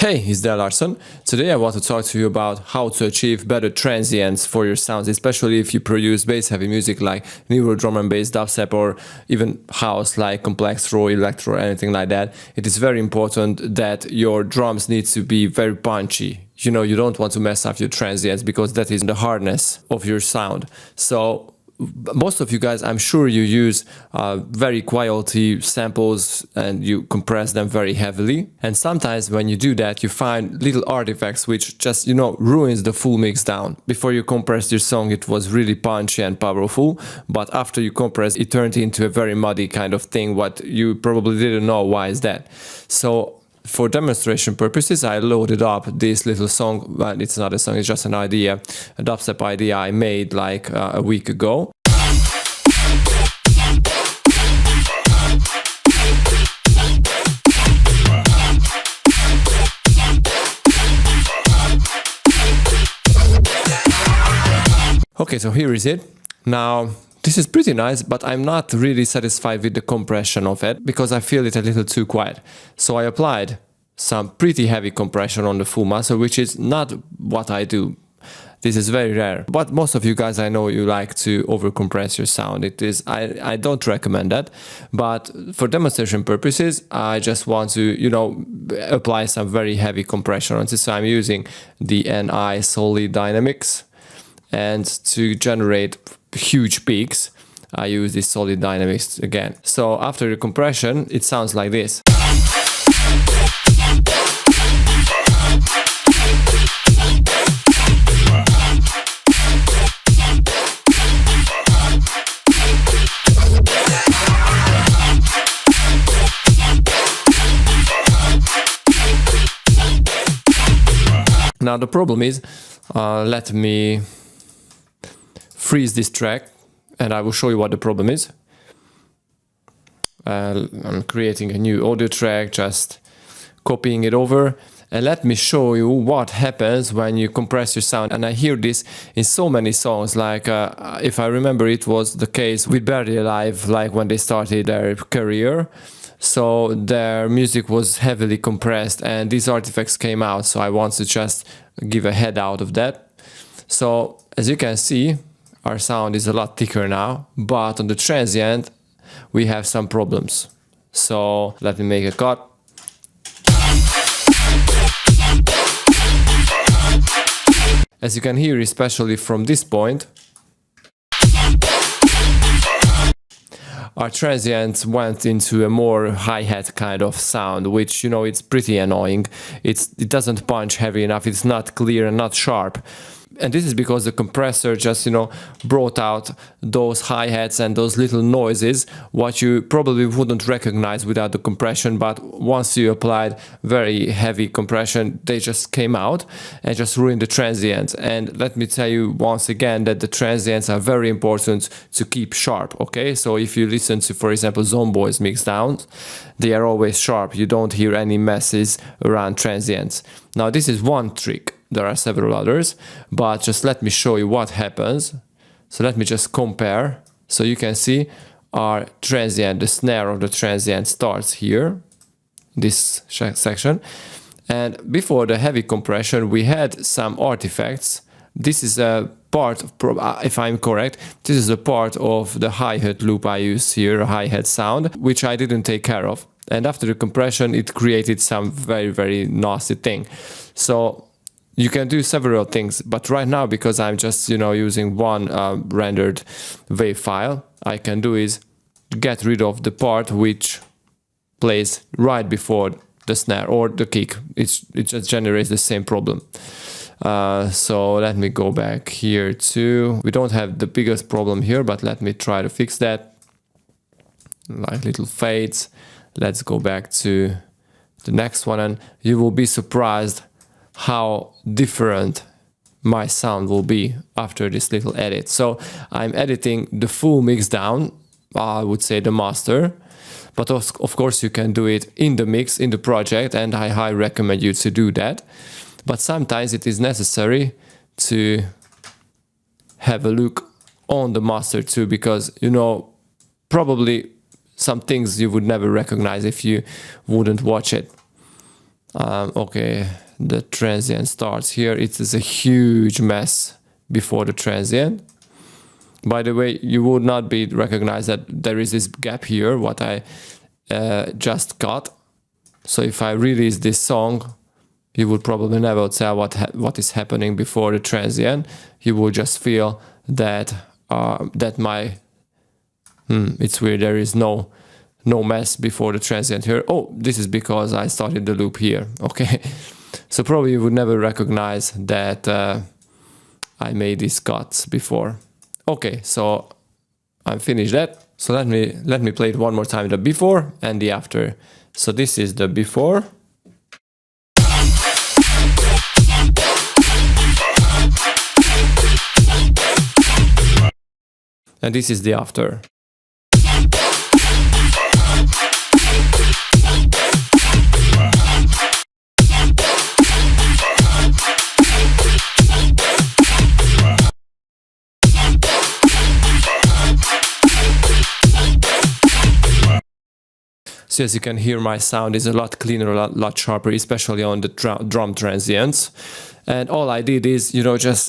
Hey, it's Del Larson. Today I want to talk to you about how to achieve better transients for your sounds, especially if you produce bass-heavy music like neuro drum and bass, dubstep, or even house like complex raw electro or anything like that. It is very important that your drums need to be very punchy. You know, you don't want to mess up your transients because that is the hardness of your sound. So most of you guys, I'm sure you use very quality samples and you compress them very heavily. And sometimes when you do that, you find little artifacts which just, ruins the full mix down. Before you compressed your song, it was really punchy and powerful. But after you compress, it turned into a very muddy kind of thing, what you probably didn't know why is that. So for demonstration purposes, I loaded up this little song. Well, it's not a song, it's just an idea, a dubstep idea I made like a week ago. Okay, so here is it. Now, this is pretty nice, but I'm not really satisfied with the compression of it because I feel it a little too quiet. So I applied some pretty heavy compression on the full master, which is not what I do. This is very rare. But most of you guys, I know you like to overcompress your sound. I don't recommend that. But for demonstration purposes, I just want to, apply some very heavy compression on this. So I'm using the NI Solid Dynamics. And to generate huge peaks, I use this Solid Dynamics again. So after the compression, it sounds like this. Now the problem is, let me freeze this track and I will show you what the problem is. I'm creating a new audio track, just copying it over, and let me show you what happens when you compress your sound. And I hear this in so many songs, like if I remember, it was the case with Barely Alive, like when they started their career. So their music was heavily compressed and these artifacts came out, so I want to just give a head out of that. So as you can see, our sound is a lot thicker now, but on the transient we have some problems. So let me make a cut. As you can hear, especially from this point, our transients went into a more hi-hat kind of sound, which, it's pretty annoying. It doesn't punch heavy enough, it's not clear and not sharp. And this is because the compressor just, brought out those hi-hats and those little noises, what you probably wouldn't recognize without the compression, but once you applied very heavy compression, they just came out and just ruined the transients. And let me tell you once again that the transients are very important to keep sharp, okay? So if you listen to, for example, Zomboy's mixdowns, they are always sharp. You don't hear any messes around transients. Now, this is one trick. There are several others, but just let me show you what happens. So let me just compare. So you can see our transient, the snare of the transient starts here, this section. And before the heavy compression, we had some artifacts. This is a part, if I'm correct, this is a part of the hi-hat loop I use here, a hi-hat sound, which I didn't take care of. And after the compression, it created some very, very nasty thing. So you can do several things, but right now, because I'm just, using one rendered wave file, I can do is get rid of the part which plays right before the snare or the kick. It just generates the same problem. So let me go back here too. We don't have the biggest problem here, but let me try to fix that. Like little fades. Let's go back to the next one, and you will be surprised how different my sound will be after this little edit. So I'm editing the full mix down, I would say the master, but of course you can do it in the mix, in the project, and I highly recommend you to do that. But sometimes it is necessary to have a look on the master too, because, probably some things you would never recognize if you wouldn't watch it. Okay, the transient starts here. It is a huge mess before the transient. By the way, you would not be recognized that there is this gap here, what I just got. So if I release this song, you would probably never tell what is happening before the transient. You would just feel that it's weird. There is no mess before the transient here. Oh, this is because I started the loop here. Okay, so probably you would never recognize that I made these cuts before. Okay, so I'm finished that. So let me play it one more time, the before and the after. So this is the before. And this is the after. So as you can hear, my sound is a lot cleaner, a lot sharper, especially on the drum transients. And all I did is,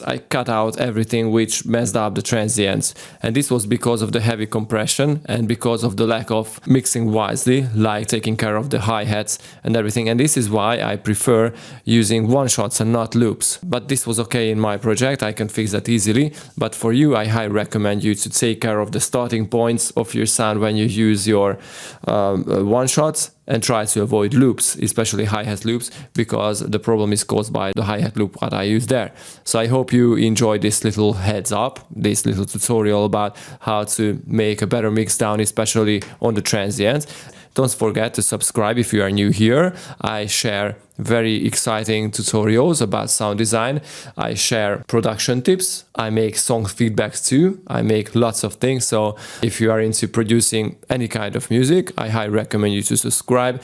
I cut out everything which messed up the transients. And this was because of the heavy compression and because of the lack of mixing wisely, like taking care of the hi-hats and everything. And this is why I prefer using one-shots and not loops. But this was okay in my project, I can fix that easily. But for you, I highly recommend you to take care of the starting points of your sound when you use your one-shots, and try to avoid loops, especially hi-hat loops, because the problem is caused by the hi-hat loop that I use there. So I hope you enjoyed this little heads up, this little tutorial about how to make a better mix down, especially on the transients. Don't forget to subscribe if you are new here. I share very exciting tutorials about sound design. I share production tips. I make song feedbacks too. I make lots of things. So if you are into producing any kind of music, I highly recommend you to subscribe,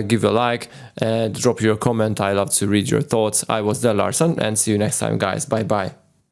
give a like, and drop your comment. I love to read your thoughts. I was Del Larson, and see you next time, guys. Bye bye.